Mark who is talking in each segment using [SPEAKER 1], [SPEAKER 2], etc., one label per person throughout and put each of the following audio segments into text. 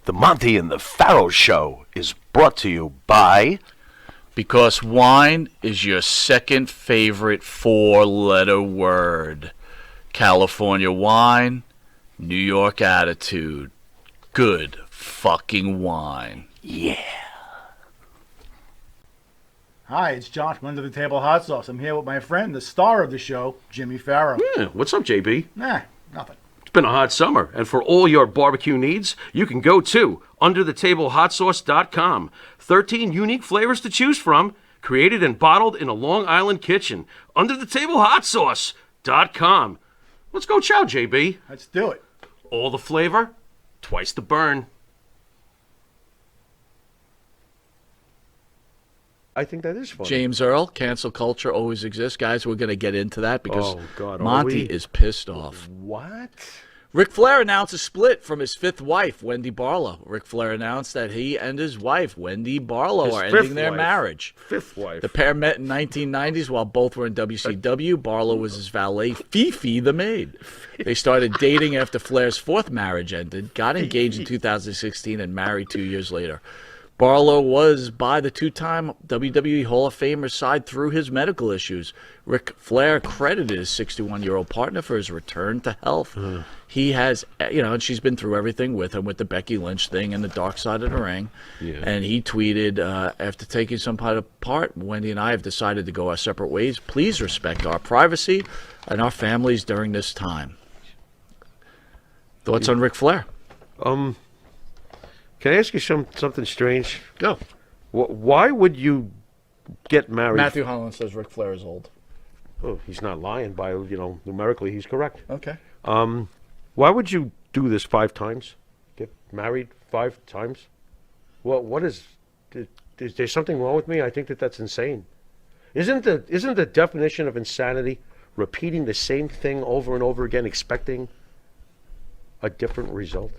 [SPEAKER 1] The Monte and the Pharaoh Show is brought to you by...
[SPEAKER 2] Because wine is your second favorite four-letter word. California wine, New York attitude. Good fucking wine.
[SPEAKER 1] Yeah.
[SPEAKER 3] Hi, it's John from Under the Table Hot Sauce. I'm here with my friend, the star of the show, Jimmy Pharaoh.
[SPEAKER 4] Yeah, what's up, JB?
[SPEAKER 3] Nah, nothing.
[SPEAKER 4] It's been a hot summer, and for all your barbecue needs, you can go to underthetablehotsauce.com. 13 unique flavors to choose from, created and bottled in a Long Island kitchen. Underthetablehotsauce.com. Let's go chow, JB.
[SPEAKER 3] Let's do it.
[SPEAKER 4] All the flavor, twice the burn. I think that is funny.
[SPEAKER 2] James Earl, cancel culture always exists. Guys, we're going to get into that because
[SPEAKER 4] Oh, God, are
[SPEAKER 2] Monty
[SPEAKER 4] we?
[SPEAKER 2] is pissed off.
[SPEAKER 4] What?
[SPEAKER 2] Ric Flair announced a split from his fifth wife, Wendy Barlow. Ric Flair announced that he and his wife, Wendy Barlow,
[SPEAKER 4] His
[SPEAKER 2] are
[SPEAKER 4] fifth
[SPEAKER 2] ending their
[SPEAKER 4] wife.
[SPEAKER 2] marriage.
[SPEAKER 4] Fifth wife.
[SPEAKER 2] The pair met in 1990s while both were in WCW. Barlow was his valet, Fifi the maid. They started dating after Flair's fourth marriage ended, got engaged in 2016, and married 2 years later. Barlow was by the two-time WWE Hall of Famer's side through his medical issues. Ric Flair credited his 61-year-old partner for his return to health. He has, and she's been through everything with him, with the Becky Lynch thing and the dark side of the ring.
[SPEAKER 4] Yeah.
[SPEAKER 2] And he tweeted, after taking some part apart, Wendy and I have decided to go our separate ways. Please respect our privacy and our families during this time. Thoughts on Ric Flair?
[SPEAKER 4] Can I ask you something strange?
[SPEAKER 2] Go.
[SPEAKER 4] Why would you get married?
[SPEAKER 2] Matthew Holland says Ric Flair is old.
[SPEAKER 4] Oh, he's not lying. By numerically, he's correct.
[SPEAKER 2] Okay.
[SPEAKER 4] Why would you do this 5 times? Get married 5 times? Well, what is there something wrong with me? I think that's insane. Isn't the definition of insanity repeating the same thing over and over again, expecting a different result?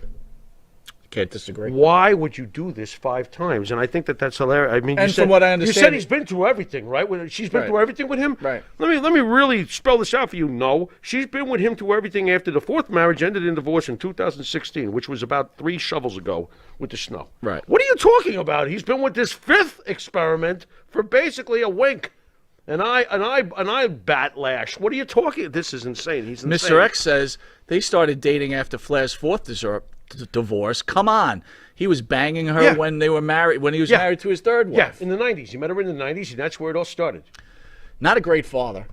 [SPEAKER 2] Can't disagree.
[SPEAKER 4] Why would you do this 5 times? And I think that's hilarious. I mean,
[SPEAKER 2] And from what I understand,
[SPEAKER 4] you said he's been through everything, right? She's been
[SPEAKER 2] Right.
[SPEAKER 4] through everything with him.
[SPEAKER 2] Right.
[SPEAKER 4] Let me really spell this out for you. No, she's been with him through everything after the 4th marriage ended in divorce in 2016, which was about 3 shovels ago with the snow.
[SPEAKER 2] Right.
[SPEAKER 4] What are you talking about? He's been with this 5th experiment for basically a wink. And I batlash. What are you talking? This is insane. He's insane.
[SPEAKER 2] Mr. X says they started dating after Flair's 4th divorce. Come on. He was banging her
[SPEAKER 4] Yeah.
[SPEAKER 2] when they were married, when he was
[SPEAKER 4] Yeah.
[SPEAKER 2] married to his third wife.
[SPEAKER 4] Yeah, in the 90s. You met her in the 90s, and that's where it all started.
[SPEAKER 2] Not a great father.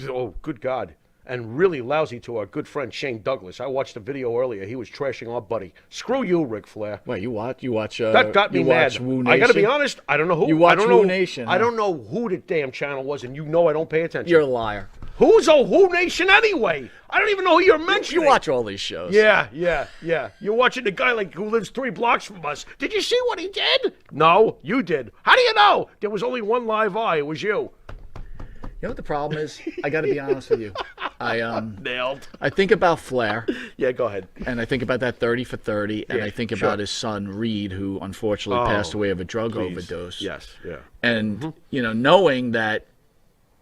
[SPEAKER 4] Oh, good God. And really lousy to our good friend Shane Douglas. I watched a video earlier. He was trashing our buddy. Screw you, Ric Flair.
[SPEAKER 2] Wait, you watch?
[SPEAKER 4] That got me mad. I got to be honest. I don't know who.
[SPEAKER 2] You watch
[SPEAKER 4] I don't
[SPEAKER 2] Who
[SPEAKER 4] know,
[SPEAKER 2] Nation,
[SPEAKER 4] I
[SPEAKER 2] huh?
[SPEAKER 4] don't know who the damn channel was, and I don't pay attention.
[SPEAKER 2] You're a liar.
[SPEAKER 4] Who's a Who Nation anyway? I don't even know who you're mentioning.
[SPEAKER 2] You watch all these shows.
[SPEAKER 4] Yeah. You're watching the guy who lives 3 blocks from us. Did you see what he did? No, you did. How do you know? There was only one live eye. It was you.
[SPEAKER 2] You know what the problem is? I got to be honest with you.
[SPEAKER 4] Nailed.
[SPEAKER 2] I think about Flair,
[SPEAKER 4] Yeah, go ahead.
[SPEAKER 2] and I think about that 30 for 30, and
[SPEAKER 4] Yeah,
[SPEAKER 2] I think
[SPEAKER 4] sure.
[SPEAKER 2] about his son, Reed, who unfortunately passed away of a drug overdose.
[SPEAKER 4] Yes, yeah.
[SPEAKER 2] And, knowing that,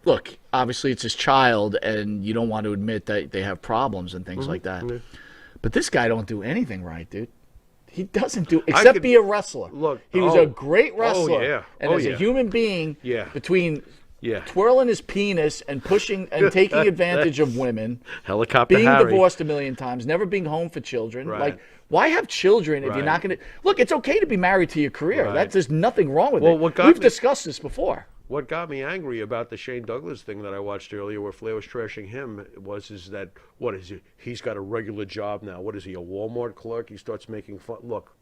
[SPEAKER 2] look, obviously it's his child, and you don't want to admit that they have problems and things like that. But this guy don't do anything right, dude. He doesn't do, except be a wrestler.
[SPEAKER 4] Look,
[SPEAKER 2] he was a great wrestler.
[SPEAKER 4] yeah.
[SPEAKER 2] And as a human being, between twirling his penis and pushing and taking advantage of women,
[SPEAKER 4] Helicopter
[SPEAKER 2] being
[SPEAKER 4] Harry.
[SPEAKER 2] divorced a million times, never being home for children.
[SPEAKER 4] Right.
[SPEAKER 2] Like, why have children if you're
[SPEAKER 4] Right.
[SPEAKER 2] not going to... Look, it's okay to be married to your career.
[SPEAKER 4] Right.
[SPEAKER 2] There's nothing wrong with
[SPEAKER 4] Well,
[SPEAKER 2] it.
[SPEAKER 4] what got
[SPEAKER 2] We've
[SPEAKER 4] me-
[SPEAKER 2] discussed this before.
[SPEAKER 4] What got me angry about the Shane Douglas thing that I watched earlier, where Flair was trashing him, is that what is it? He's got a regular job now. What is he? A Walmart clerk? He starts making fun. Look,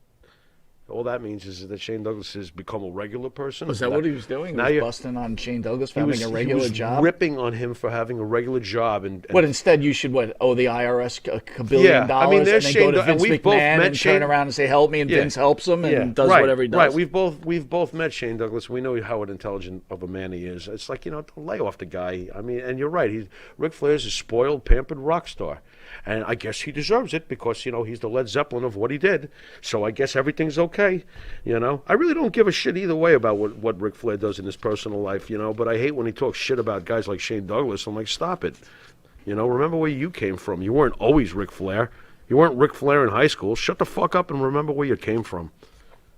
[SPEAKER 4] all that means is that Shane Douglas has become a regular person.
[SPEAKER 2] Was that what he was doing? He
[SPEAKER 4] Now
[SPEAKER 2] was
[SPEAKER 4] you're-
[SPEAKER 2] busting on Shane Douglas for
[SPEAKER 4] He
[SPEAKER 2] having a regular
[SPEAKER 4] was
[SPEAKER 2] job?
[SPEAKER 4] ripping on him for having a regular job, and
[SPEAKER 2] But instead, you should owe the IRS a billion dollars,
[SPEAKER 4] I mean,
[SPEAKER 2] and
[SPEAKER 4] there's
[SPEAKER 2] then
[SPEAKER 4] Shane
[SPEAKER 2] go to
[SPEAKER 4] Do- and
[SPEAKER 2] Vince
[SPEAKER 4] we've both
[SPEAKER 2] McMahon
[SPEAKER 4] met
[SPEAKER 2] and
[SPEAKER 4] Shane-
[SPEAKER 2] turn around and say, help me, and Vince helps him and does whatever he does.
[SPEAKER 4] Right, we've both met Shane Douglas. We know how intelligent of a man he is. It's like, don't lay off the guy. I mean, and you're right. Ric Flair's a spoiled, pampered rock star. And I guess he deserves it because, he's the Led Zeppelin of what he did. So I guess everything's okay, I really don't give a shit either way about what Ric Flair does in his personal life, but I hate when he talks shit about guys like Shane Douglas. I'm like, stop it. Remember where you came from. You weren't always Ric Flair. You weren't Ric Flair in high school. Shut the fuck up and remember where you came from.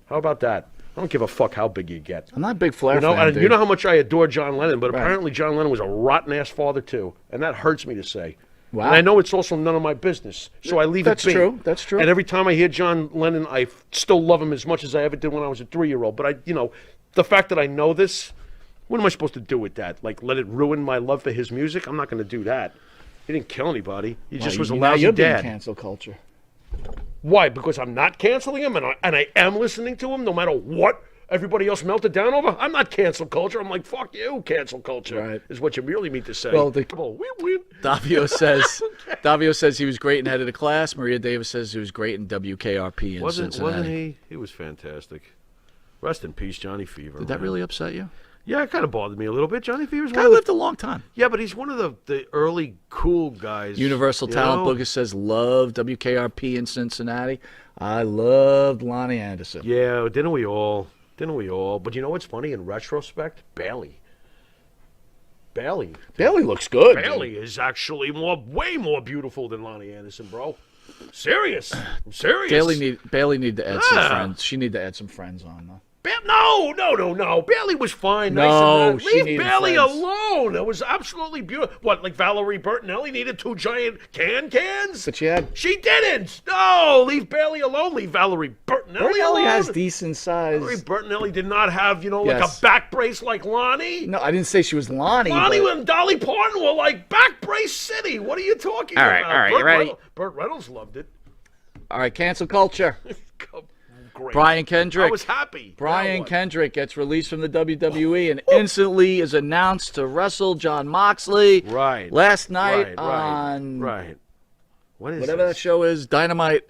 [SPEAKER 4] How about that? I don't give a fuck how big you get.
[SPEAKER 2] I'm not a big Flair
[SPEAKER 4] You know,
[SPEAKER 2] fan,
[SPEAKER 4] and
[SPEAKER 2] dude.
[SPEAKER 4] you know how much I adore John Lennon, but
[SPEAKER 2] Right.
[SPEAKER 4] apparently John Lennon was a rotten-ass father, too. And that hurts me to say.
[SPEAKER 2] Wow.
[SPEAKER 4] And I know it's also none of my business, so I leave
[SPEAKER 2] That's
[SPEAKER 4] it be.
[SPEAKER 2] true. That's true.
[SPEAKER 4] And every time I hear John Lennon, I still love him as much as I ever did when I was a 3-year-old. But the fact that I know this, what am I supposed to do with that? Like, let it ruin my love for his music? I'm not going to do that. He didn't kill anybody. He just was a
[SPEAKER 2] now
[SPEAKER 4] lousy
[SPEAKER 2] you're being
[SPEAKER 4] dad.
[SPEAKER 2] cancel culture.
[SPEAKER 4] Why? Because I'm not canceling him, and I am listening to him, no matter what everybody else melted down over. I'm not cancel culture. I'm like, fuck you, cancel culture.
[SPEAKER 2] Right.
[SPEAKER 4] Is what you really mean to say.
[SPEAKER 2] Well,
[SPEAKER 4] Come on, win.
[SPEAKER 2] Davio says he was great in Head of the Class. Maria Davis says he was great in WKRP in Cincinnati.
[SPEAKER 4] Wasn't he? He was fantastic. Rest in peace, Johnny Fever.
[SPEAKER 2] Did that
[SPEAKER 4] man.
[SPEAKER 2] really upset you?
[SPEAKER 4] Yeah, it kind of bothered me a little bit. Johnny Fever's
[SPEAKER 2] Guy
[SPEAKER 4] one of
[SPEAKER 2] lived
[SPEAKER 4] the,
[SPEAKER 2] a long time.
[SPEAKER 4] yeah, but he's one of the early cool guys.
[SPEAKER 2] Universal
[SPEAKER 4] you
[SPEAKER 2] Talent
[SPEAKER 4] know?
[SPEAKER 2] Booker says love WKRP in Cincinnati. I loved Lonnie Anderson.
[SPEAKER 4] Yeah, didn't we all? But you know what's funny in retrospect? Bailey
[SPEAKER 2] Bailey looks good.
[SPEAKER 4] Bailey is actually way more beautiful than Lonnie Anderson, bro. Serious. I'm serious.
[SPEAKER 2] Bailey need to add some
[SPEAKER 4] Yeah.
[SPEAKER 2] friends. She need to add some friends on though.
[SPEAKER 4] No. Bailey was fine.
[SPEAKER 2] No,
[SPEAKER 4] nice
[SPEAKER 2] she
[SPEAKER 4] Leave
[SPEAKER 2] needed
[SPEAKER 4] Bailey
[SPEAKER 2] friends.
[SPEAKER 4] alone. It was absolutely beautiful. What, like Valerie Bertinelli needed 2 giant cans?
[SPEAKER 2] But you had
[SPEAKER 4] She didn't. No, leave Bailey alone. Leave Valerie Bertinelli
[SPEAKER 2] Bertinelli
[SPEAKER 4] alone.
[SPEAKER 2] has decent size.
[SPEAKER 4] Valerie Bertinelli did not have, like
[SPEAKER 2] Yes.
[SPEAKER 4] a back brace like Lonnie.
[SPEAKER 2] No, I didn't say she was Lonnie.
[SPEAKER 4] Lonnie
[SPEAKER 2] but
[SPEAKER 4] and Dolly Parton were like back brace city. What are you talking
[SPEAKER 2] All right,
[SPEAKER 4] about?
[SPEAKER 2] all right, you ready?
[SPEAKER 4] Burt Reynolds loved it.
[SPEAKER 2] all right, cancel culture.
[SPEAKER 4] Great.
[SPEAKER 2] Brian Kendrick.
[SPEAKER 4] I was happy.
[SPEAKER 2] Brian
[SPEAKER 4] Now what?
[SPEAKER 2] Kendrick gets released from the WWE and instantly is announced to wrestle John Moxley.
[SPEAKER 4] Right.
[SPEAKER 2] Last night
[SPEAKER 4] Right.
[SPEAKER 2] on
[SPEAKER 4] What is
[SPEAKER 2] whatever
[SPEAKER 4] this?
[SPEAKER 2] that show is, Dynamite.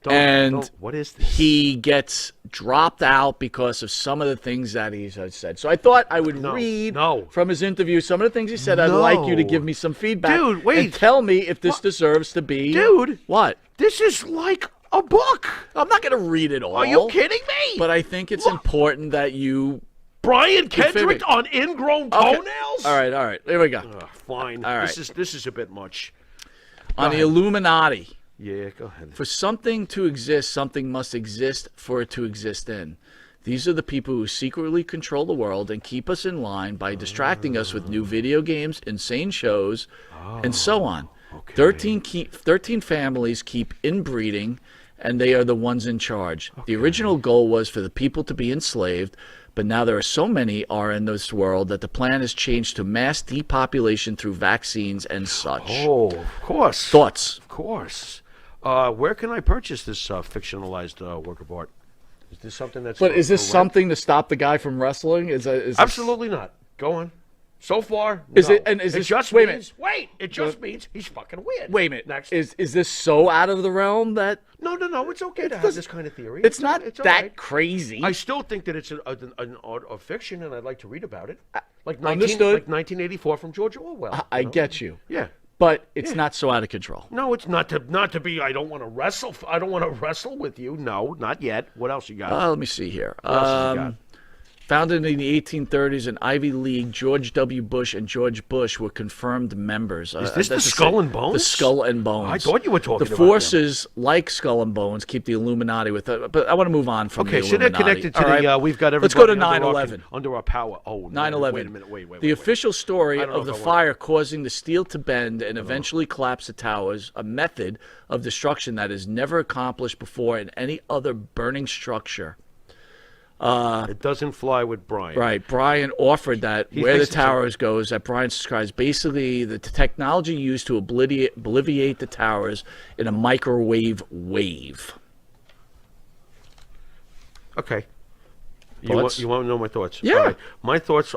[SPEAKER 4] What is this?
[SPEAKER 2] He gets dropped out because of some of the things that he has said. So I thought I would read from his interview some of the things he said. I'd like you to give me some feedback.
[SPEAKER 4] Dude, wait.
[SPEAKER 2] And tell me if this deserves to be.
[SPEAKER 4] Dude.
[SPEAKER 2] What?
[SPEAKER 4] This is like a book.
[SPEAKER 2] I'm not going to read it all.
[SPEAKER 4] Are you kidding me?
[SPEAKER 2] But I think it's important that you.
[SPEAKER 4] Brian Kendrick
[SPEAKER 2] it.
[SPEAKER 4] on ingrown toenails?
[SPEAKER 2] All right. Here we go.
[SPEAKER 4] Fine.
[SPEAKER 2] All right.
[SPEAKER 4] This is a bit much.
[SPEAKER 2] On the Illuminati.
[SPEAKER 4] Yeah, go ahead.
[SPEAKER 2] For something to exist, something must exist for it to exist in. These are the people who secretly control the world and keep us in line by distracting us with new video games, insane shows, and so on.
[SPEAKER 4] Okay.
[SPEAKER 2] 13 families keep inbreeding, and they are the ones in charge. The original goal was for the people to be enslaved, but now there are so many are in this world that the plan has changed to mass depopulation through vaccines and such.
[SPEAKER 4] Oh, of course.
[SPEAKER 2] Thoughts?
[SPEAKER 4] Of course. Where can I purchase this fictionalized work of art? Is this something that's...
[SPEAKER 2] But is this
[SPEAKER 4] correct?
[SPEAKER 2] something to stop the guy from wrestling? Is this...
[SPEAKER 4] Absolutely not. Go on. So far,
[SPEAKER 2] Is
[SPEAKER 4] no.
[SPEAKER 2] it- and is
[SPEAKER 4] it
[SPEAKER 2] this-
[SPEAKER 4] just
[SPEAKER 2] wait a
[SPEAKER 4] means, wait, it just means he's fucking weird.
[SPEAKER 2] Wait a minute.
[SPEAKER 4] Next.
[SPEAKER 2] Is this so out of the realm that
[SPEAKER 4] No, it's okay to have this kind of theory.
[SPEAKER 2] it's not
[SPEAKER 4] all
[SPEAKER 2] that
[SPEAKER 4] right.
[SPEAKER 2] crazy?
[SPEAKER 4] I still think that it's an art of fiction, and I'd like to read about it. Like
[SPEAKER 2] Understood.
[SPEAKER 4] 1984 from George Orwell.
[SPEAKER 2] I get you.
[SPEAKER 4] Yeah.
[SPEAKER 2] But it's not so out of control.
[SPEAKER 4] No, it's not to be. I don't want to wrestle. I don't want to wrestle with you. No, not yet. What else you got?
[SPEAKER 2] Let me see here.
[SPEAKER 4] What else has he got?
[SPEAKER 2] Founded in the 1830s in Ivy League, George W. Bush and George Bush were confirmed members.
[SPEAKER 4] Is this the
[SPEAKER 2] that's
[SPEAKER 4] Skull and
[SPEAKER 2] The
[SPEAKER 4] Bones?
[SPEAKER 2] Skull and Bones.
[SPEAKER 4] I thought you were talking
[SPEAKER 2] the
[SPEAKER 4] about them.
[SPEAKER 2] forces, like Skull and Bones, keep the Illuminati with it. But I want to move on from
[SPEAKER 4] Okay,
[SPEAKER 2] the
[SPEAKER 4] so they're
[SPEAKER 2] Illuminati.
[SPEAKER 4] connected to
[SPEAKER 2] All right?
[SPEAKER 4] we've got everybody
[SPEAKER 2] Let's go to
[SPEAKER 4] under our
[SPEAKER 2] 9/11.
[SPEAKER 4] under our power. Oh,
[SPEAKER 2] 9/11.
[SPEAKER 4] Wait a minute. Wait.
[SPEAKER 2] The official story
[SPEAKER 4] I don't know
[SPEAKER 2] of
[SPEAKER 4] if
[SPEAKER 2] the
[SPEAKER 4] I want-
[SPEAKER 2] fire causing the steel to bend and eventually collapse the towers, a method of destruction that is never accomplished before in any other burning structure.
[SPEAKER 4] It doesn't fly with Brian.
[SPEAKER 2] Right. Brian offered that where the
[SPEAKER 4] thinks it's a-
[SPEAKER 2] towers goes, that Brian describes basically the technology used to obliviate the towers in a microwave wave.
[SPEAKER 4] Okay.
[SPEAKER 2] Thoughts?
[SPEAKER 4] You want to know my thoughts?
[SPEAKER 2] Yeah.
[SPEAKER 4] All right. My thoughts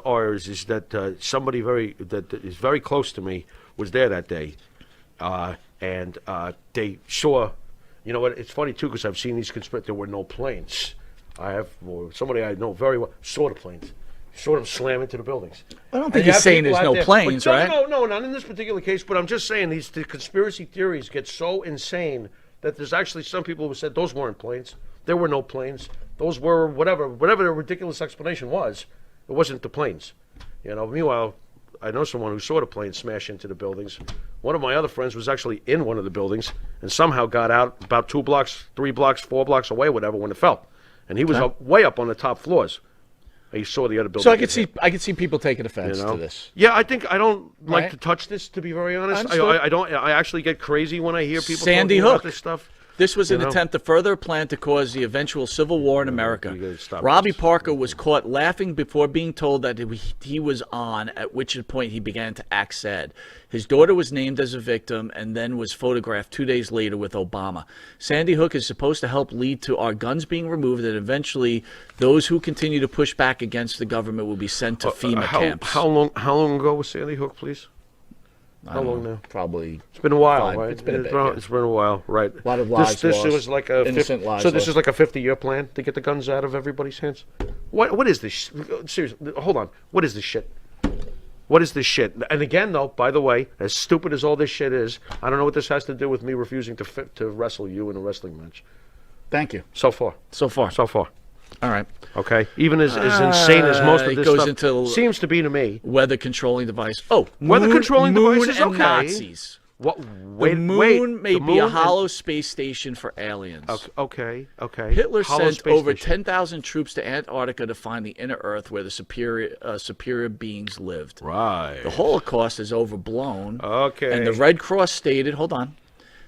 [SPEAKER 4] is that somebody that is very close to me was there that day, and they saw. You know what? It's funny too because I've seen these there were no planes. Somebody I know very well saw the planes. Saw them slam into the buildings.
[SPEAKER 2] I don't
[SPEAKER 4] And
[SPEAKER 2] think
[SPEAKER 4] you
[SPEAKER 2] he's
[SPEAKER 4] have
[SPEAKER 2] saying
[SPEAKER 4] people
[SPEAKER 2] there's
[SPEAKER 4] out
[SPEAKER 2] no
[SPEAKER 4] there-
[SPEAKER 2] planes,
[SPEAKER 4] but
[SPEAKER 2] right?
[SPEAKER 4] No, not in this particular case. But I'm just saying the conspiracy theories get so insane that there's actually some people who said those weren't planes. There were no planes. Those were whatever the ridiculous explanation was. It wasn't the planes. Meanwhile, I know someone who saw the plane smash into the buildings. One of my other friends was actually in one of the buildings and somehow got out about 2 blocks, 3 blocks, 4 blocks away, whatever, when it fell. And he was way up on the top floors. He saw the other building.
[SPEAKER 2] So I could see people taking offense to this.
[SPEAKER 4] Yeah, I don't like
[SPEAKER 2] Right.
[SPEAKER 4] to touch this, to be very honest.
[SPEAKER 2] Understood.
[SPEAKER 4] I don't. I actually get crazy when I hear people
[SPEAKER 2] Sandy
[SPEAKER 4] talking
[SPEAKER 2] Hook.
[SPEAKER 4] about this stuff.
[SPEAKER 2] This was an
[SPEAKER 4] know?
[SPEAKER 2] attempt to further a plan to cause the eventual civil war in America.
[SPEAKER 4] you gotta stop
[SPEAKER 2] Robbie
[SPEAKER 4] this.
[SPEAKER 2] Parker was caught laughing before being told that he was on, at which point he began to act sad. His daughter was named as a victim and then was photographed 2 days later with Obama. Sandy Hook is supposed to help lead to our guns being removed, and eventually those who continue to push back against the government will be sent to FEMA camps.
[SPEAKER 4] How long ago was Sandy Hook, please?
[SPEAKER 2] I
[SPEAKER 4] How
[SPEAKER 2] don't
[SPEAKER 4] long
[SPEAKER 2] know,
[SPEAKER 4] now?
[SPEAKER 2] Probably.
[SPEAKER 4] It's been a while,
[SPEAKER 2] Fine.
[SPEAKER 4] right?
[SPEAKER 2] It's been a bit, yeah.
[SPEAKER 4] It's been a while, right?
[SPEAKER 2] A lot of lives
[SPEAKER 4] This
[SPEAKER 2] lost.
[SPEAKER 4] was like a
[SPEAKER 2] Innocent lives
[SPEAKER 4] so this
[SPEAKER 2] lost.
[SPEAKER 4] is like a 50-year plan to get the guns out of everybody's hands. What is this? Seriously, hold on. What is this shit? What is this shit? And again, though, by the way, as stupid as all this shit is, I don't know what this has to do with me refusing to wrestle you in a wrestling match.
[SPEAKER 2] Thank you.
[SPEAKER 4] So far.
[SPEAKER 2] So far. All right.
[SPEAKER 4] Okay. Even as insane as most of
[SPEAKER 2] it
[SPEAKER 4] this
[SPEAKER 2] goes
[SPEAKER 4] stuff
[SPEAKER 2] into
[SPEAKER 4] seems to be to me.
[SPEAKER 2] Weather controlling device. Oh,
[SPEAKER 4] Weather controlling
[SPEAKER 2] moon
[SPEAKER 4] devices,
[SPEAKER 2] and
[SPEAKER 4] okay.
[SPEAKER 2] Nazis.
[SPEAKER 4] What?
[SPEAKER 2] The
[SPEAKER 4] Wait,
[SPEAKER 2] moon may
[SPEAKER 4] the
[SPEAKER 2] be a
[SPEAKER 4] moon
[SPEAKER 2] hollow space station for aliens.
[SPEAKER 4] Okay.
[SPEAKER 2] Hitler
[SPEAKER 4] Hollow
[SPEAKER 2] sent
[SPEAKER 4] space
[SPEAKER 2] over
[SPEAKER 4] station.
[SPEAKER 2] 10,000 troops to Antarctica to find the inner Earth where the superior beings lived.
[SPEAKER 1] Right.
[SPEAKER 2] The Holocaust is overblown.
[SPEAKER 4] Okay.
[SPEAKER 2] And the Red Cross stated, hold on,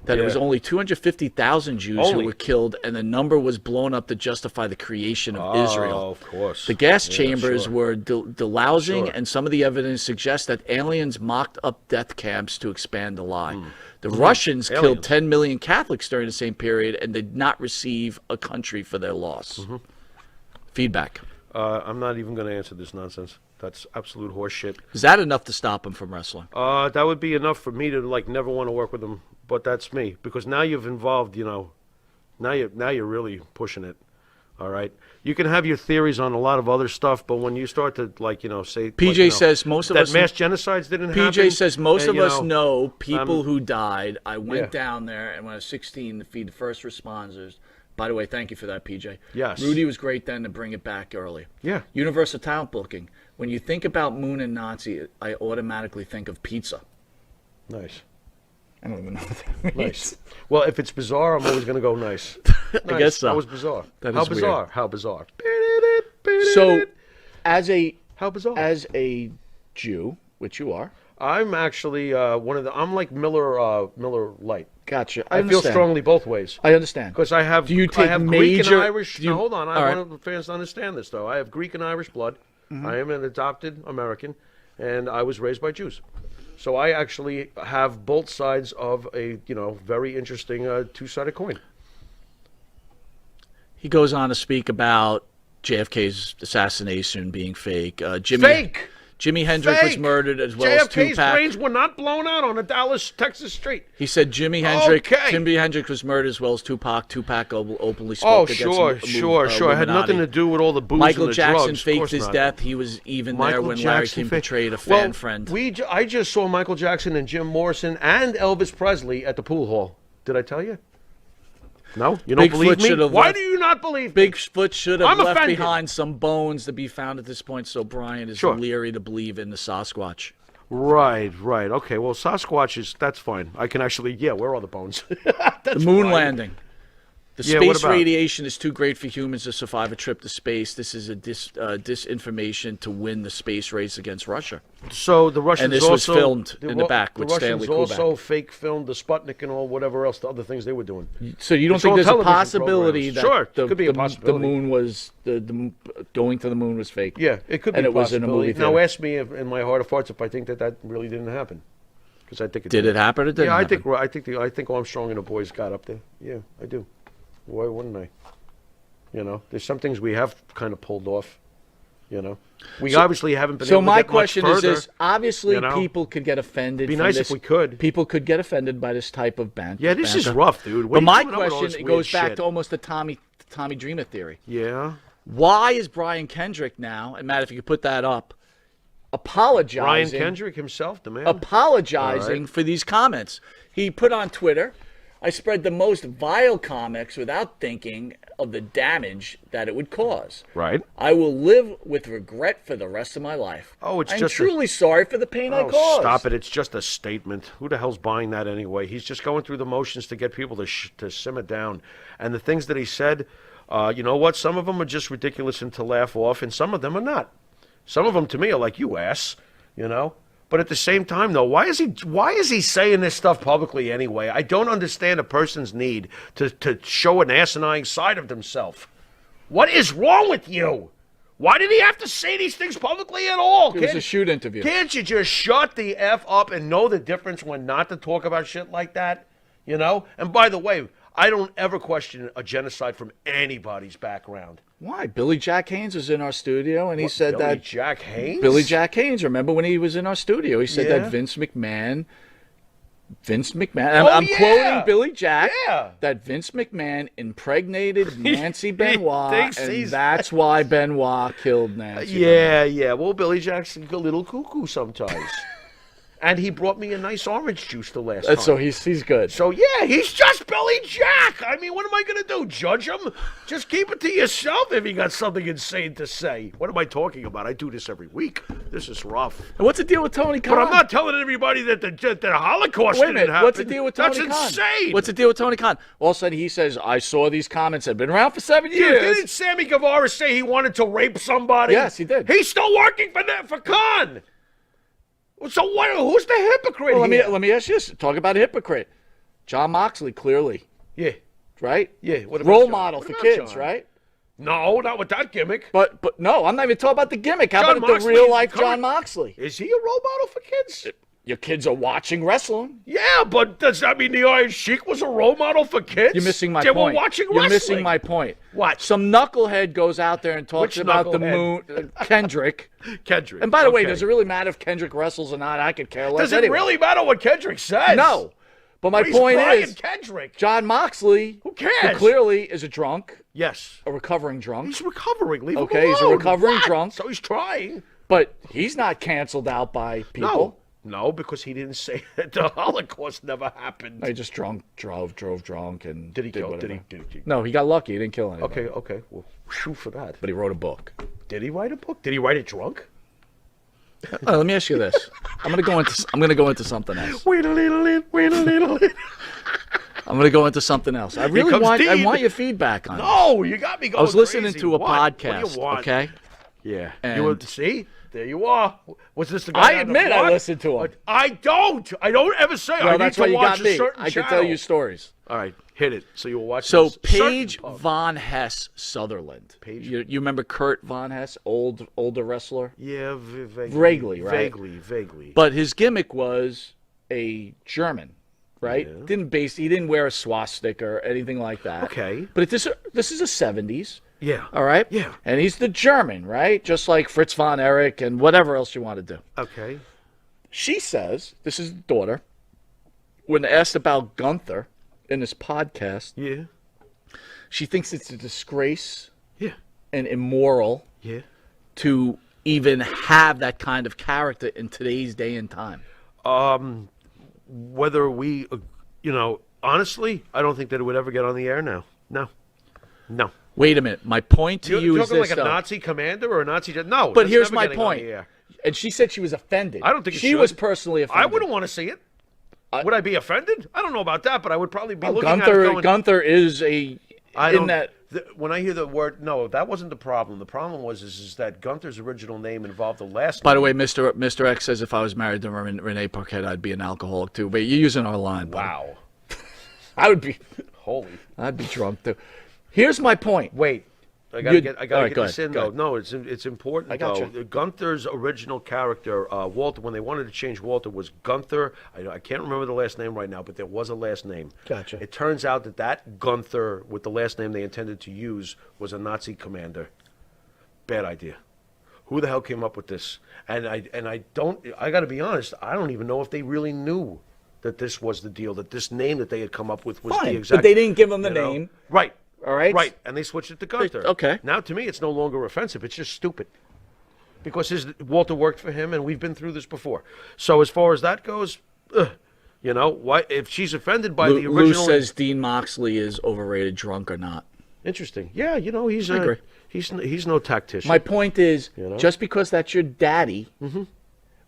[SPEAKER 2] that it was
[SPEAKER 4] Yeah.
[SPEAKER 2] only 250,000 Jews who
[SPEAKER 4] Only?
[SPEAKER 2] were killed, and the number was blown up to justify the creation of Israel.
[SPEAKER 4] of course.
[SPEAKER 2] The gas
[SPEAKER 4] Yeah,
[SPEAKER 2] chambers
[SPEAKER 4] sure.
[SPEAKER 2] were delousing,
[SPEAKER 4] Sure.
[SPEAKER 2] and some of the evidence suggests that aliens mocked up death camps to expand the lie.
[SPEAKER 4] Hmm.
[SPEAKER 2] The Russians killed
[SPEAKER 4] Aliens.
[SPEAKER 2] 10 million Catholics during the same period and did not receive a country for their loss.
[SPEAKER 4] Mm-hmm.
[SPEAKER 2] Feedback.
[SPEAKER 4] I'm not even going to answer this nonsense. That's absolute horseshit.
[SPEAKER 2] Is that enough to stop him from wrestling?
[SPEAKER 4] That would be enough for me to never want to work with them. But that's me, because now you've involved, now you're really pushing it. All right, you can have your theories on a lot of other stuff, but when you start to say
[SPEAKER 2] PJ says most of
[SPEAKER 4] that
[SPEAKER 2] us
[SPEAKER 4] mass genocides didn't happen.
[SPEAKER 2] PJ says most
[SPEAKER 4] and,
[SPEAKER 2] of us know people
[SPEAKER 4] I'm-
[SPEAKER 2] who died. I went
[SPEAKER 4] Yeah.
[SPEAKER 2] down there and when I was 16 to feed the first responders. By the way, thank you for that, PJ.
[SPEAKER 4] Yes.
[SPEAKER 2] Rudy was great then to bring it back early.
[SPEAKER 4] Yeah.
[SPEAKER 2] Universal talent booking. When you think about Moon and Nazi, I automatically think of pizza.
[SPEAKER 4] Nice.
[SPEAKER 2] I don't even know what that means.
[SPEAKER 4] Nice. Well, if it's bizarre, I'm always going to go nice.
[SPEAKER 2] I guess so.
[SPEAKER 4] That was bizarre.
[SPEAKER 2] That
[SPEAKER 4] How
[SPEAKER 2] is weird.
[SPEAKER 4] bizarre? How bizarre?
[SPEAKER 2] So, as a
[SPEAKER 4] how bizarre?
[SPEAKER 2] Jew, which you are,
[SPEAKER 4] I'm actually I'm like Miller Lite.
[SPEAKER 2] gotcha.
[SPEAKER 4] I feel strongly both ways.
[SPEAKER 2] I understand.
[SPEAKER 4] Because I have,
[SPEAKER 2] Do you
[SPEAKER 4] I
[SPEAKER 2] take
[SPEAKER 4] have Greek and
[SPEAKER 2] major-
[SPEAKER 4] Irish.
[SPEAKER 2] do you-
[SPEAKER 4] Now, hold on,
[SPEAKER 2] all
[SPEAKER 4] I
[SPEAKER 2] right.
[SPEAKER 4] want the fans to understand this, though. I have Greek and Irish blood.
[SPEAKER 2] Mm-hmm.
[SPEAKER 4] I am an adopted American, and I was raised by Jews. So I actually have both sides of a very interesting two-sided coin.
[SPEAKER 2] He goes on to speak about JFK's assassination being fake.
[SPEAKER 4] Fake.
[SPEAKER 2] Jimi Hendrix was
[SPEAKER 4] Fake!
[SPEAKER 2] murdered as well as
[SPEAKER 4] JFK's
[SPEAKER 2] Tupac.
[SPEAKER 4] brains were not blown out on a Dallas, Texas street.
[SPEAKER 2] He said Jimi Hendrix.
[SPEAKER 4] Okay.
[SPEAKER 2] Jimi Hendrix was murdered as well as Tupac. Tupac openly
[SPEAKER 4] Oh,
[SPEAKER 2] spoke against
[SPEAKER 4] sure. It had nothing to do with all the booze
[SPEAKER 2] Michael
[SPEAKER 4] and the
[SPEAKER 2] Jackson
[SPEAKER 4] drugs. Of
[SPEAKER 2] faked
[SPEAKER 4] course
[SPEAKER 2] his
[SPEAKER 4] not.
[SPEAKER 2] death. He was even there
[SPEAKER 4] Michael
[SPEAKER 2] when Larry
[SPEAKER 4] Jackson
[SPEAKER 2] King
[SPEAKER 4] faked-
[SPEAKER 2] betrayed a
[SPEAKER 4] Well,
[SPEAKER 2] fan friend.
[SPEAKER 4] I just saw Michael Jackson and Jim Morrison and Elvis Presley at the pool hall. Did I tell you? No? You don't
[SPEAKER 2] Bigfoot
[SPEAKER 4] believe me?
[SPEAKER 2] should have
[SPEAKER 4] Why
[SPEAKER 2] left-
[SPEAKER 4] do you not believe me?
[SPEAKER 2] Bigfoot should have
[SPEAKER 4] I'm
[SPEAKER 2] left
[SPEAKER 4] offended.
[SPEAKER 2] behind some bones to be found at this point, so Brian is
[SPEAKER 4] Sure.
[SPEAKER 2] leery to believe in the Sasquatch.
[SPEAKER 4] Right. Okay, well, Sasquatch that's fine. I can actually, where are the bones?
[SPEAKER 2] The moon landing. The
[SPEAKER 4] Yeah, what
[SPEAKER 2] space
[SPEAKER 4] about?
[SPEAKER 2] radiation is too great for humans to survive a trip to space. This is a disinformation to win the space race against Russia.
[SPEAKER 4] So the Russians
[SPEAKER 2] And this was
[SPEAKER 4] also
[SPEAKER 2] filmed in the back
[SPEAKER 4] the
[SPEAKER 2] with
[SPEAKER 4] Russians
[SPEAKER 2] Stanley Kubrick.
[SPEAKER 4] also fake filmed the Sputnik and all whatever else the other things they were doing.
[SPEAKER 2] So you don't
[SPEAKER 4] It's
[SPEAKER 2] think
[SPEAKER 4] all
[SPEAKER 2] there's a
[SPEAKER 4] television
[SPEAKER 2] possibility
[SPEAKER 4] programs.
[SPEAKER 2] that
[SPEAKER 4] Sure,
[SPEAKER 2] the,
[SPEAKER 4] could be a
[SPEAKER 2] the
[SPEAKER 4] possibility.
[SPEAKER 2] moon was going to the moon was fake?
[SPEAKER 4] Yeah, it could be
[SPEAKER 2] And
[SPEAKER 4] a
[SPEAKER 2] it was in a
[SPEAKER 4] possibility.
[SPEAKER 2] movie
[SPEAKER 4] Now
[SPEAKER 2] theater.
[SPEAKER 4] ask me in my heart of hearts if I think that really didn't happen, because I think it
[SPEAKER 2] Did it happen or didn't
[SPEAKER 4] Yeah, I
[SPEAKER 2] happen?
[SPEAKER 4] think Armstrong and the boys got up there. Yeah, I do. Why wouldn't I? There's some things we have kind of pulled off. We obviously haven't been.
[SPEAKER 2] So
[SPEAKER 4] able to
[SPEAKER 2] my
[SPEAKER 4] get much
[SPEAKER 2] question is
[SPEAKER 4] further.
[SPEAKER 2] this: obviously,
[SPEAKER 4] you know?
[SPEAKER 2] people could get offended.
[SPEAKER 4] Be
[SPEAKER 2] from
[SPEAKER 4] nice
[SPEAKER 2] this.
[SPEAKER 4] if we could.
[SPEAKER 2] People could get offended by this type of banter.
[SPEAKER 4] Yeah, this is
[SPEAKER 2] banter.
[SPEAKER 4] rough, dude. What
[SPEAKER 2] But
[SPEAKER 4] are you
[SPEAKER 2] my
[SPEAKER 4] doing up with all
[SPEAKER 2] question
[SPEAKER 4] this
[SPEAKER 2] it
[SPEAKER 4] weird
[SPEAKER 2] goes back
[SPEAKER 4] shit?
[SPEAKER 2] to almost the Tommy Dreamer theory.
[SPEAKER 4] Yeah.
[SPEAKER 2] Why is Brian Kendrick now? And Matt, if you could put that up,
[SPEAKER 4] Brian
[SPEAKER 2] apologizing.
[SPEAKER 4] Kendrick himself, the man.
[SPEAKER 2] Apologizing
[SPEAKER 4] All right.
[SPEAKER 2] for these comments. He put on Twitter, I spread the most vile comics without thinking of the damage that it would cause.
[SPEAKER 4] Right.
[SPEAKER 2] I will live with regret for the rest of my life.
[SPEAKER 4] Oh, it's
[SPEAKER 2] I'm
[SPEAKER 4] just
[SPEAKER 2] truly sorry for the pain I
[SPEAKER 4] Oh,
[SPEAKER 2] caused.
[SPEAKER 4] stop it. It's just a statement. Who the hell's buying that anyway? He's just going through the motions to get people to simmer down. And the things that he said, you know what? Some of them are just ridiculous and to laugh off, and some of them are not. Some of them, to me, are like, you ass, you know? But at the same time, though, why is he saying this stuff publicly anyway? I don't understand a person's need to show an asinine side of themselves. What is wrong with you? Why did he have to say these things publicly at all?
[SPEAKER 2] It was a shoot interview.
[SPEAKER 4] Can't you just shut the F up and know the difference when not to talk about shit like that? You know? And by the way, I don't ever question a genocide from anybody's background.
[SPEAKER 2] Why? Billy Jack Haynes was in our studio, and he said
[SPEAKER 4] Billy
[SPEAKER 2] that
[SPEAKER 4] Jack Haynes?
[SPEAKER 2] Billy Jack Haynes. Remember when he was in our studio? He said
[SPEAKER 4] Yeah.
[SPEAKER 2] that Vince McMahon.
[SPEAKER 4] Oh,
[SPEAKER 2] I'm
[SPEAKER 4] yeah.
[SPEAKER 2] quoting Billy Jack.
[SPEAKER 4] Yeah.
[SPEAKER 2] That Vince McMahon impregnated Nancy Benoit,
[SPEAKER 4] thinks
[SPEAKER 2] and
[SPEAKER 4] he's-
[SPEAKER 2] that's why Benoit killed Nancy.
[SPEAKER 4] Yeah. Well, Billy Jack's a little cuckoo sometimes. And he brought me a nice orange juice the last time.
[SPEAKER 2] So he's good.
[SPEAKER 4] So, yeah, he's just Billy Jack. I mean, what am I going to do? Judge him? Just keep it to yourself if you got something insane to say. What am I talking about? I do this every week. This is rough.
[SPEAKER 2] And what's the deal with Tony Khan?
[SPEAKER 4] But I'm not telling everybody that the Holocaust
[SPEAKER 2] Wait a
[SPEAKER 4] didn't
[SPEAKER 2] minute.
[SPEAKER 4] happen.
[SPEAKER 2] What's the deal with Tony
[SPEAKER 4] That's
[SPEAKER 2] Khan?
[SPEAKER 4] insane.
[SPEAKER 2] What's the deal with Tony Khan? All of a sudden he says, I saw these comments that have been around for 7
[SPEAKER 4] Dude,
[SPEAKER 2] years.
[SPEAKER 4] didn't Sammy Guevara say he wanted to rape somebody?
[SPEAKER 2] Yes, he did.
[SPEAKER 4] He's still working for Khan. So what? Who's the hypocrite
[SPEAKER 2] Well,
[SPEAKER 4] here?
[SPEAKER 2] let me ask you this. Talk about a hypocrite. John Moxley, clearly,
[SPEAKER 4] Yeah.
[SPEAKER 2] right?
[SPEAKER 4] Yeah. What about
[SPEAKER 2] Role
[SPEAKER 4] John?
[SPEAKER 2] model
[SPEAKER 4] What
[SPEAKER 2] for
[SPEAKER 4] about
[SPEAKER 2] kids,
[SPEAKER 4] John?
[SPEAKER 2] right?
[SPEAKER 4] No, not with that gimmick.
[SPEAKER 2] But no, I'm not even talking about the gimmick. How
[SPEAKER 4] John
[SPEAKER 2] about the
[SPEAKER 4] Moxley
[SPEAKER 2] real
[SPEAKER 4] is
[SPEAKER 2] life
[SPEAKER 4] current-
[SPEAKER 2] John Moxley?
[SPEAKER 4] Is he a role model for kids?
[SPEAKER 2] Your kids are watching wrestling.
[SPEAKER 4] Yeah, but does that mean the Iron Sheik was a role model for kids?
[SPEAKER 2] You're missing my
[SPEAKER 4] they
[SPEAKER 2] point.
[SPEAKER 4] Were watching
[SPEAKER 2] You're
[SPEAKER 4] wrestling.
[SPEAKER 2] missing my point.
[SPEAKER 4] What?
[SPEAKER 2] Some knucklehead goes out there and talks
[SPEAKER 4] Which
[SPEAKER 2] about the
[SPEAKER 4] knucklehead?
[SPEAKER 2] moon, Kendrick.
[SPEAKER 4] Kendrick.
[SPEAKER 2] And by the way,
[SPEAKER 4] Okay.
[SPEAKER 2] does it really matter if Kendrick wrestles or not? I could care less.
[SPEAKER 4] Does it
[SPEAKER 2] anyway.
[SPEAKER 4] really matter what Kendrick says?
[SPEAKER 2] No. But my
[SPEAKER 4] He's
[SPEAKER 2] point
[SPEAKER 4] Brian
[SPEAKER 2] is,
[SPEAKER 4] Kendrick.
[SPEAKER 2] John Moxley,
[SPEAKER 4] Who cares?
[SPEAKER 2] who clearly is a drunk,
[SPEAKER 4] Yes.
[SPEAKER 2] a recovering drunk,
[SPEAKER 4] He's recovering. Leave
[SPEAKER 2] Okay,
[SPEAKER 4] him
[SPEAKER 2] he's a
[SPEAKER 4] alone.
[SPEAKER 2] recovering
[SPEAKER 4] What?
[SPEAKER 2] drunk.
[SPEAKER 4] So he's trying.
[SPEAKER 2] but he's not canceled out by people.
[SPEAKER 4] No, because he didn't say that the Holocaust never happened.
[SPEAKER 2] He just drove drunk, and
[SPEAKER 4] Did he kill?
[SPEAKER 2] whatever.
[SPEAKER 4] Did he?
[SPEAKER 2] No, he got lucky. He didn't kill anybody.
[SPEAKER 4] Okay. Well, shoot for that.
[SPEAKER 2] But he wrote a book.
[SPEAKER 4] Did he write a book? Did he write it drunk?
[SPEAKER 2] Let me ask you this. I'm gonna go into something else.
[SPEAKER 4] Wait a little.
[SPEAKER 2] I'm gonna go into something else. I really
[SPEAKER 4] comes
[SPEAKER 2] want
[SPEAKER 4] Dean.
[SPEAKER 2] your feedback on it.
[SPEAKER 4] No, you got me going
[SPEAKER 2] I was listening
[SPEAKER 4] crazy.
[SPEAKER 2] to a
[SPEAKER 4] What?
[SPEAKER 2] podcast.
[SPEAKER 4] What do you want?
[SPEAKER 2] Okay.
[SPEAKER 4] Yeah.
[SPEAKER 2] And-
[SPEAKER 4] See? There you are. Was this the guy
[SPEAKER 2] I
[SPEAKER 4] down the
[SPEAKER 2] admit I
[SPEAKER 4] block?
[SPEAKER 2] listened to him.
[SPEAKER 4] I don't. I don't ever say I
[SPEAKER 2] Well,
[SPEAKER 4] need
[SPEAKER 2] that's
[SPEAKER 4] to
[SPEAKER 2] why you
[SPEAKER 4] watch
[SPEAKER 2] got me.
[SPEAKER 4] a certain
[SPEAKER 2] I can
[SPEAKER 4] channel.
[SPEAKER 2] tell you stories.
[SPEAKER 4] All right, hit it. So you will watch.
[SPEAKER 2] So
[SPEAKER 4] a certain
[SPEAKER 2] Paige
[SPEAKER 4] pub.
[SPEAKER 2] Von Hess Sutherland.
[SPEAKER 4] Paige?
[SPEAKER 2] You remember Kurt Von Hess, older wrestler?
[SPEAKER 4] Yeah, vaguely.
[SPEAKER 2] Vaguely, right?
[SPEAKER 4] Vaguely.
[SPEAKER 2] But his gimmick was a German, right?
[SPEAKER 4] Yeah.
[SPEAKER 2] He didn't wear a swastika or anything like that.
[SPEAKER 4] Okay.
[SPEAKER 2] But this is the 70s.
[SPEAKER 4] Yeah.
[SPEAKER 2] All right?
[SPEAKER 4] Yeah.
[SPEAKER 2] And he's the German, right? Just like Fritz von Erich and whatever else you want to do.
[SPEAKER 4] Okay.
[SPEAKER 2] She says, this is the daughter, when asked about Gunther in this podcast,
[SPEAKER 4] Yeah.
[SPEAKER 2] she thinks it's a disgrace
[SPEAKER 4] Yeah.
[SPEAKER 2] and immoral
[SPEAKER 4] Yeah.
[SPEAKER 2] to even have that kind of character in today's day and time.
[SPEAKER 4] Whether we, honestly, I don't think that it would ever get on the air now. No.
[SPEAKER 2] Wait a minute. My point to you
[SPEAKER 4] You're
[SPEAKER 2] is
[SPEAKER 4] talking
[SPEAKER 2] this,
[SPEAKER 4] like a
[SPEAKER 2] though.
[SPEAKER 4] Nazi commander or a Nazi? No.
[SPEAKER 2] But
[SPEAKER 4] that's
[SPEAKER 2] here's
[SPEAKER 4] never
[SPEAKER 2] my
[SPEAKER 4] getting on
[SPEAKER 2] point.
[SPEAKER 4] the air.
[SPEAKER 2] And she said she was offended.
[SPEAKER 4] I don't think it
[SPEAKER 2] she
[SPEAKER 4] should.
[SPEAKER 2] was personally offended.
[SPEAKER 4] I wouldn't want to see it. Would I be offended? I don't know about that, but I would probably be looking at it
[SPEAKER 2] Gunther,
[SPEAKER 4] going,
[SPEAKER 2] Gunther is
[SPEAKER 4] when I hear the word, no, that wasn't the problem. The problem is that Gunther's original name involved the last
[SPEAKER 2] By
[SPEAKER 4] name.
[SPEAKER 2] the way, Mr. X says if I was married to Renee Paquette, I'd be an alcoholic too. But you're using our line. buddy.
[SPEAKER 4] Wow.
[SPEAKER 2] I'd be drunk too. Here's my point.
[SPEAKER 4] Wait. I gotta
[SPEAKER 2] All
[SPEAKER 4] get
[SPEAKER 2] right, go
[SPEAKER 4] this
[SPEAKER 2] ahead,
[SPEAKER 4] in
[SPEAKER 2] go
[SPEAKER 4] though.
[SPEAKER 2] ahead.
[SPEAKER 4] No, it's important
[SPEAKER 2] I got
[SPEAKER 4] though.
[SPEAKER 2] you.
[SPEAKER 4] Gunther's original character, Walter, when they wanted to change Walter, was Gunther. I can't remember the last name right now, but there was a last name.
[SPEAKER 2] Gotcha.
[SPEAKER 4] It turns out that Gunther, with the last name they intended to use, was a Nazi commander. Bad idea. Who the hell came up with this? And I got to be honest, I don't even know if they really knew that this was the deal, that this name that they had come up with was
[SPEAKER 2] Fine,
[SPEAKER 4] the exact.
[SPEAKER 2] but they didn't give him the
[SPEAKER 4] you know?
[SPEAKER 2] name.
[SPEAKER 4] Right.
[SPEAKER 2] All right?
[SPEAKER 4] Right, and they switched it to Gunther.
[SPEAKER 2] Okay.
[SPEAKER 4] Now, to me, it's no longer offensive. It's just stupid. Because Walter worked for him, and we've been through this before. So as far as that goes, You know, why if she's offended by
[SPEAKER 2] Lou,
[SPEAKER 4] the original?
[SPEAKER 2] Lou says Dean Moxley is overrated, drunk or not.
[SPEAKER 4] Interesting. Yeah, you know,
[SPEAKER 2] I agree.
[SPEAKER 4] he's no tactician.
[SPEAKER 2] My point is, just because that's your daddy,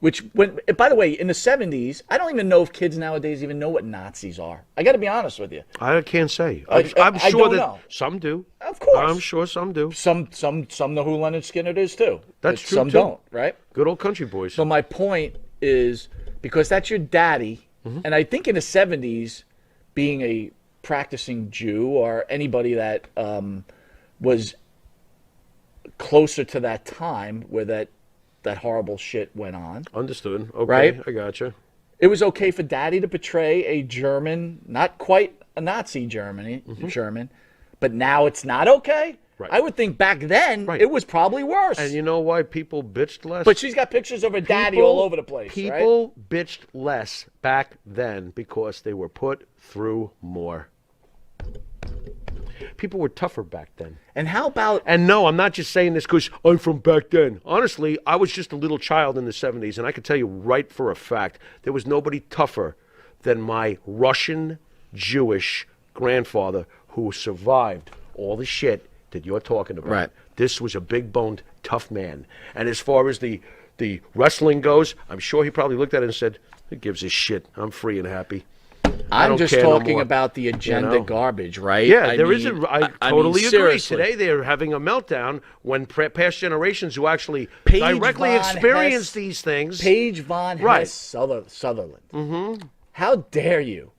[SPEAKER 2] which by the way, in the 70s, I don't even know if kids nowadays even know what Nazis are. I got to be honest with you.
[SPEAKER 4] I can't say.
[SPEAKER 2] I
[SPEAKER 4] I'm sure
[SPEAKER 2] don't
[SPEAKER 4] that
[SPEAKER 2] know.
[SPEAKER 4] some do.
[SPEAKER 2] Of course.
[SPEAKER 4] I'm sure some do.
[SPEAKER 2] Some know who Leonard Skinner is too.
[SPEAKER 4] That's true,
[SPEAKER 2] Some
[SPEAKER 4] too.
[SPEAKER 2] don't, right?
[SPEAKER 4] Good old country boys.
[SPEAKER 2] So my point is, because that's your daddy, and I think in the 70s, being a practicing Jew or anybody that was closer to that time where that horrible shit went on.
[SPEAKER 4] Understood. Okay,
[SPEAKER 2] Right?
[SPEAKER 4] I gotcha.
[SPEAKER 2] It was okay for daddy to portray a German, not quite a Nazi German, but now it's not okay?
[SPEAKER 4] Right.
[SPEAKER 2] I would think back then it was probably worse.
[SPEAKER 4] And you know why people bitched less?
[SPEAKER 2] But she's got pictures of her daddy all over the place,
[SPEAKER 4] People bitched less back then because they were put through more. People were tougher back then.
[SPEAKER 2] And how about...
[SPEAKER 4] And no, I'm not just saying this because I'm from back then. Honestly, I was just a little child in the 70s, and I can tell you right for a fact, there was nobody tougher than my Russian Jewish grandfather who survived all the shit that you're talking about.
[SPEAKER 2] Right.
[SPEAKER 4] This was a big-boned, tough man. And as far as the wrestling goes, I'm sure he probably looked at it and said, who gives a shit? I'm free and happy.
[SPEAKER 2] I'm just talking
[SPEAKER 4] more.
[SPEAKER 2] about the agenda garbage, right?
[SPEAKER 4] Yeah,
[SPEAKER 2] I
[SPEAKER 4] totally agree.
[SPEAKER 2] seriously.
[SPEAKER 4] Today they're having a meltdown when past generations who actually
[SPEAKER 2] Paige
[SPEAKER 4] directly
[SPEAKER 2] von
[SPEAKER 4] experienced
[SPEAKER 2] Hess-
[SPEAKER 4] these things.
[SPEAKER 2] Paige von Hess Sutherland. Mm-hmm. How dare you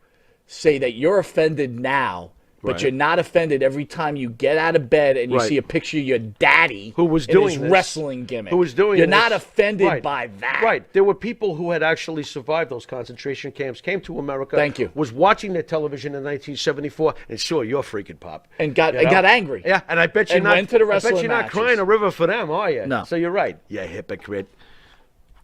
[SPEAKER 2] say that you're offended now, but
[SPEAKER 4] Right.
[SPEAKER 2] you're not offended every time you get out of bed and you
[SPEAKER 4] Right.
[SPEAKER 2] see a picture of your daddy
[SPEAKER 4] Who was
[SPEAKER 2] in
[SPEAKER 4] doing
[SPEAKER 2] his
[SPEAKER 4] this.
[SPEAKER 2] wrestling gimmick.
[SPEAKER 4] Who was doing
[SPEAKER 2] You're
[SPEAKER 4] this.
[SPEAKER 2] not offended
[SPEAKER 4] Right.
[SPEAKER 2] by that.
[SPEAKER 4] Right. There were people who had actually survived those concentration camps, came to America.
[SPEAKER 2] Thank you.
[SPEAKER 4] Was watching their television in 1974, and sure, you're freaking pop.
[SPEAKER 2] And got
[SPEAKER 4] You know?
[SPEAKER 2] got angry.
[SPEAKER 4] Yeah, and I bet you're
[SPEAKER 2] And
[SPEAKER 4] not.
[SPEAKER 2] went to the
[SPEAKER 4] I bet
[SPEAKER 2] wrestling
[SPEAKER 4] you're not
[SPEAKER 2] matches.
[SPEAKER 4] crying a river for them, are you?
[SPEAKER 2] No.
[SPEAKER 4] So you're right. You hypocrite.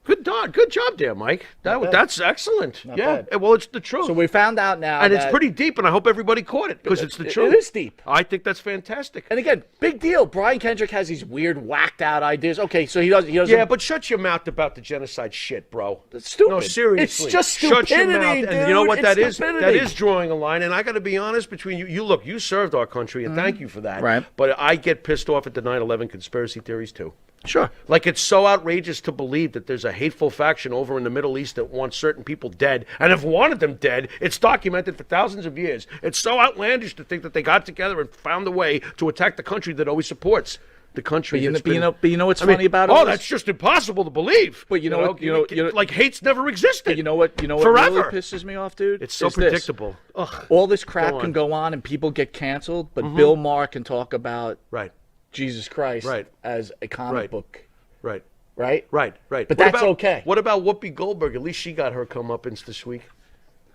[SPEAKER 4] Good job there, Mike. That's excellent. Yeah.
[SPEAKER 2] bad.
[SPEAKER 4] Well, it's the truth.
[SPEAKER 2] So we found out now
[SPEAKER 4] and
[SPEAKER 2] that
[SPEAKER 4] it's pretty deep, and I hope everybody caught it because it's the truth.
[SPEAKER 2] It is deep.
[SPEAKER 4] I think that's fantastic.
[SPEAKER 2] And again, big deal. Brian Kendrick has these weird, whacked out ideas. Okay, so he doesn't.
[SPEAKER 4] Yeah, but shut your mouth about the genocide shit, bro.
[SPEAKER 2] It's stupid.
[SPEAKER 4] No, seriously.
[SPEAKER 2] It's just
[SPEAKER 4] Shut your
[SPEAKER 2] stupidity,
[SPEAKER 4] mouth.
[SPEAKER 2] dude.
[SPEAKER 4] And you know what
[SPEAKER 2] It's
[SPEAKER 4] that is?
[SPEAKER 2] stupidity.
[SPEAKER 4] That is drawing a line. And I got to be honest between you. Look, you served our country, and thank you for that.
[SPEAKER 2] Right.
[SPEAKER 4] But I get pissed off at the 9/11 conspiracy theories too.
[SPEAKER 2] Sure.
[SPEAKER 4] Like, it's so outrageous to believe that there's a hateful faction over in the Middle East that wants certain people dead and have wanted them dead. It's documented for thousands of years. It's so outlandish to think that they got together and found a way to attack the country that always supports the country.
[SPEAKER 2] But you know what's funny about all
[SPEAKER 4] oh,
[SPEAKER 2] this?
[SPEAKER 4] that's just impossible to believe.
[SPEAKER 2] But you know what?
[SPEAKER 4] like hate's never existed.
[SPEAKER 2] You know what?
[SPEAKER 4] Forever.
[SPEAKER 2] Really pisses me off, dude?
[SPEAKER 4] It's so
[SPEAKER 2] Is this.
[SPEAKER 4] predictable. Ugh.
[SPEAKER 2] All this crap
[SPEAKER 4] Go on.
[SPEAKER 2] can go on and people get canceled, but Bill Maher can talk about
[SPEAKER 4] Right,
[SPEAKER 2] Jesus Christ
[SPEAKER 4] Right.
[SPEAKER 2] as a comic
[SPEAKER 4] Right.
[SPEAKER 2] book,
[SPEAKER 4] right,
[SPEAKER 2] right?
[SPEAKER 4] right.
[SPEAKER 2] But
[SPEAKER 4] What
[SPEAKER 2] that's
[SPEAKER 4] about,
[SPEAKER 2] okay.
[SPEAKER 4] What about Whoopi Goldberg? At least she got her comeuppance this week.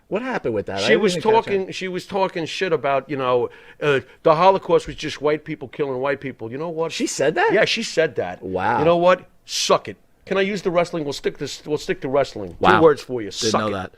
[SPEAKER 2] What happened with that? I
[SPEAKER 4] She
[SPEAKER 2] didn't
[SPEAKER 4] was
[SPEAKER 2] even catch
[SPEAKER 4] talking. She was talking shit about the Holocaust was just white people killing white people. You know what?
[SPEAKER 2] She said that?
[SPEAKER 4] Yeah, she said that.
[SPEAKER 2] Wow.
[SPEAKER 4] You know what? Suck it. Can I use the wrestling? We'll stick to wrestling.
[SPEAKER 2] Wow.
[SPEAKER 4] 2 words for you.
[SPEAKER 2] Didn't
[SPEAKER 4] Suck
[SPEAKER 2] know
[SPEAKER 4] it.
[SPEAKER 2] that.